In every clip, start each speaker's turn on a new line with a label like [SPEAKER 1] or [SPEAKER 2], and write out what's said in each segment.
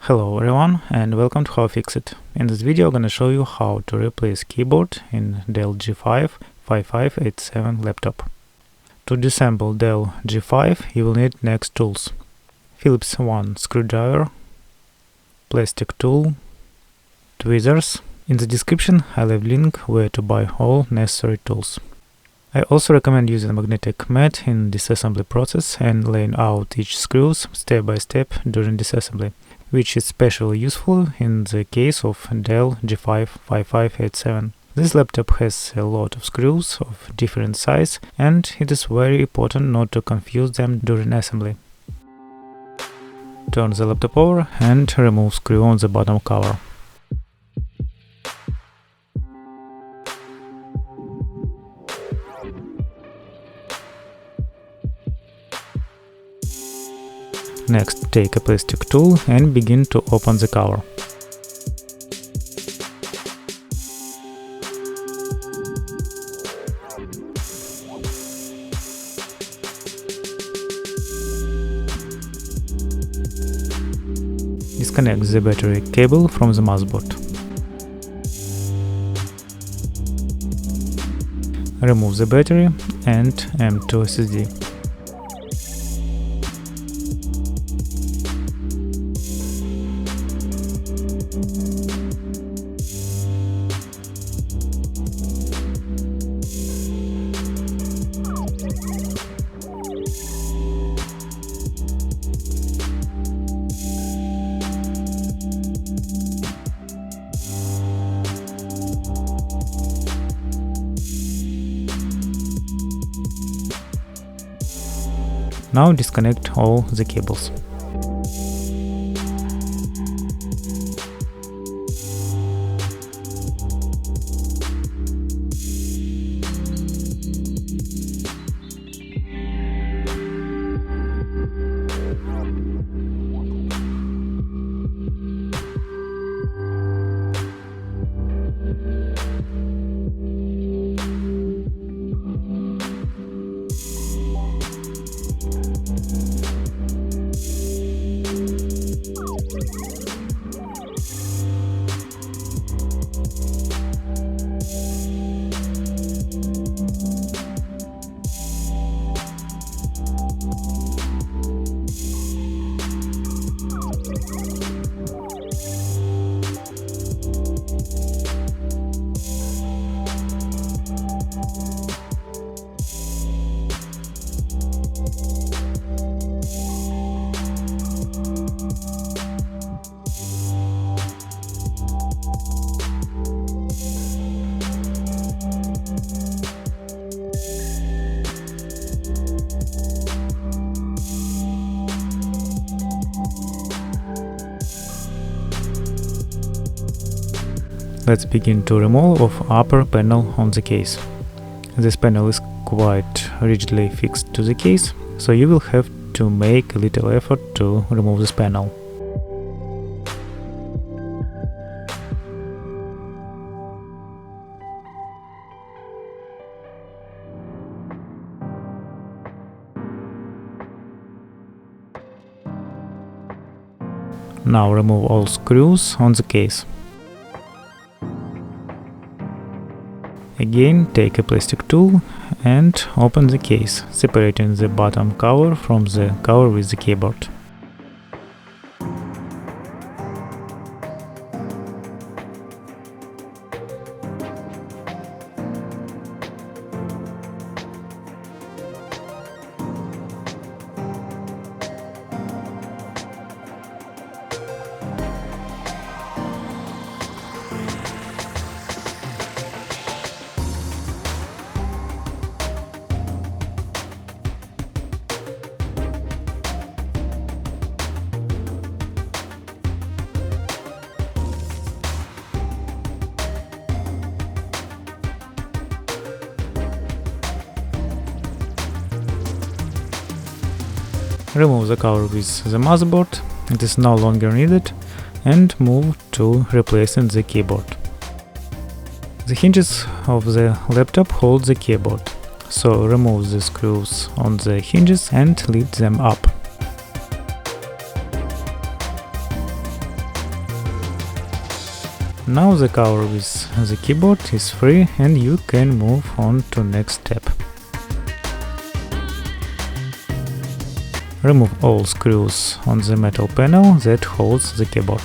[SPEAKER 1] Hello everyone and welcome to How-FixIT. In this video I'm gonna show you how to replace keyboard in Dell G5 5587 laptop. To disassemble Dell G5 you will need next tools: Phillips 1 screwdriver, plastic tool, tweezers. In the description I'll leave link where to buy all necessary tools. I also recommend using a magnetic mat in disassembly process and laying out each screws step by step during disassembly, which is especially useful in the case of Dell G5 5587. This laptop has a lot of screws of different size and it is very important not to confuse them during assembly. Turn the laptop over and remove screw on the bottom cover. Next, take a plastic tool and begin to open the cover. Disconnect the battery cable from the motherboard. Remove the battery and M2 SSD. Now disconnect all the cables. Let's begin to remove of upper panel on the case. This panel is quite rigidly fixed to the case, so you will have to make a little effort to remove this panel. Now remove all screws on the case. Again, take a plastic tool and open the case, separating the bottom cover from the cover with the keyboard. Remove the cover with the motherboard, it is no longer needed, and move to replacing the keyboard. The hinges of the laptop hold the keyboard, so remove the screws on the hinges and lift them up. Now the cover with the keyboard is free and you can move on to next step. Remove all screws on the metal panel that holds the keyboard.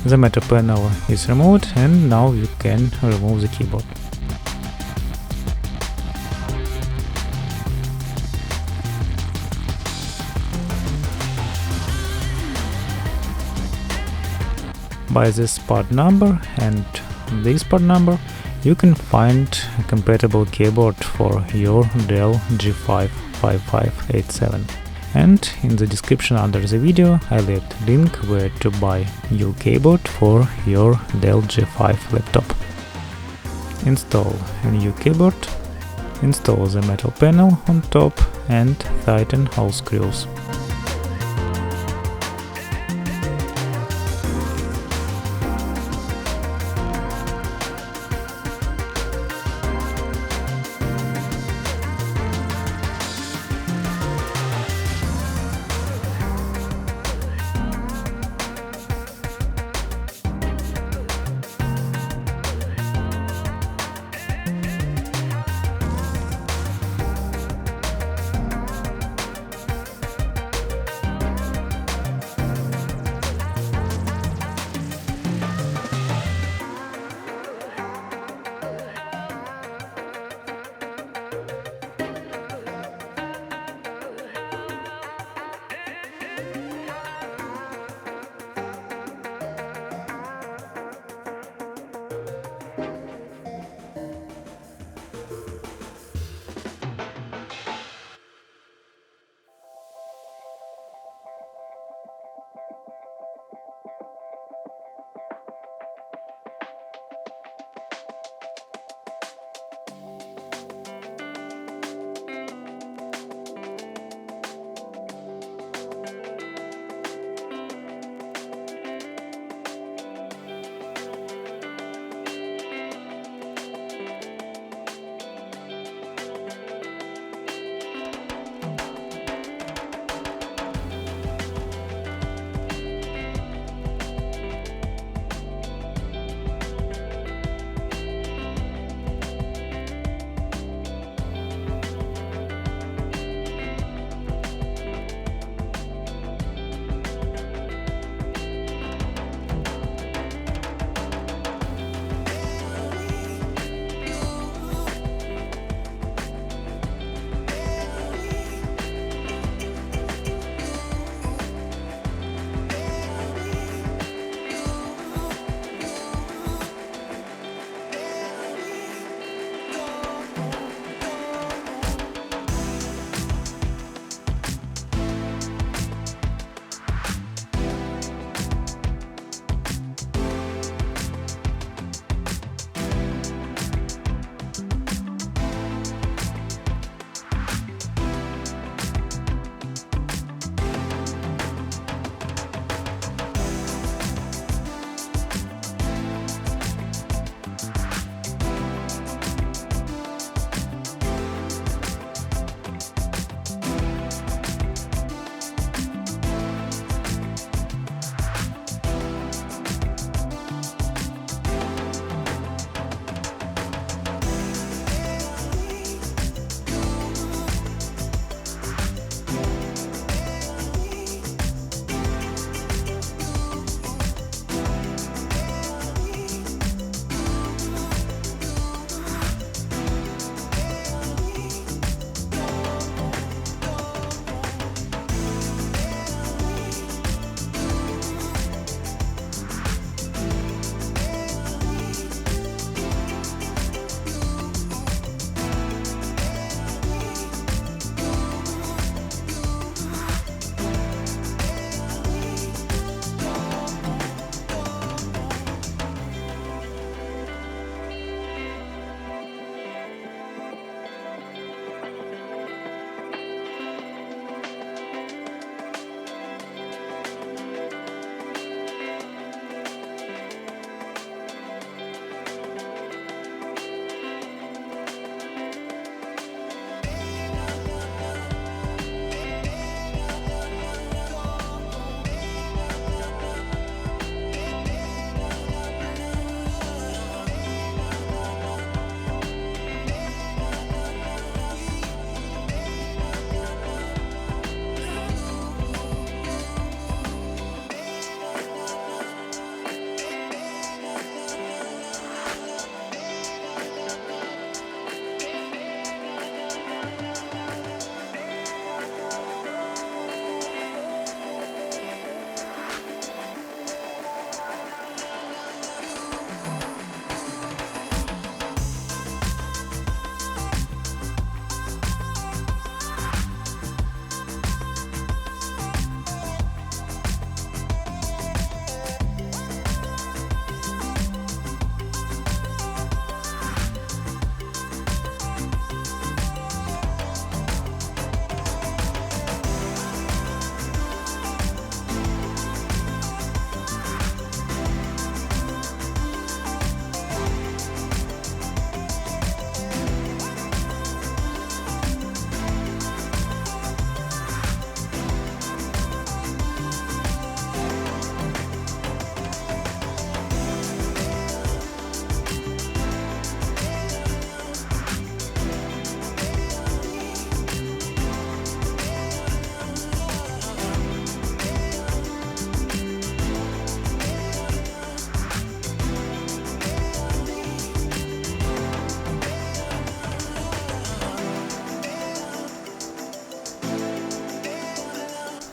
[SPEAKER 1] The metal panel is removed and now you can remove the keyboard. By this part number and this part number you can find a compatible keyboard for your Dell G5 5587. And in the description under the video I left link where to buy new keyboard for your Dell G5 laptop. Install a new keyboard, install the metal panel on top and tighten all screws.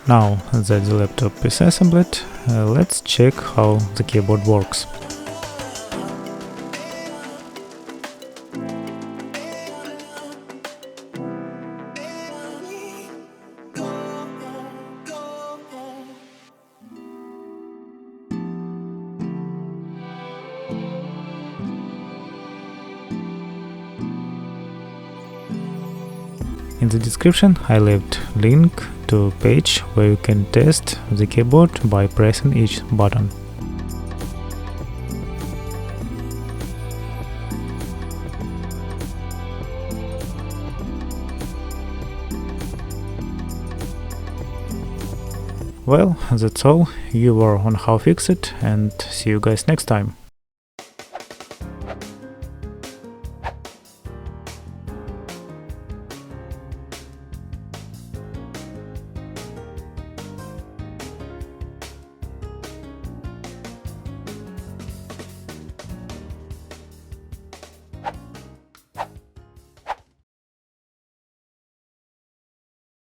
[SPEAKER 1] Now that the laptop is assembled, let's check how the keyboard works. In the description I left link to a page where you can test the keyboard by pressing each button. Well, that's all. You were on How-FixIT, and see you guys next time.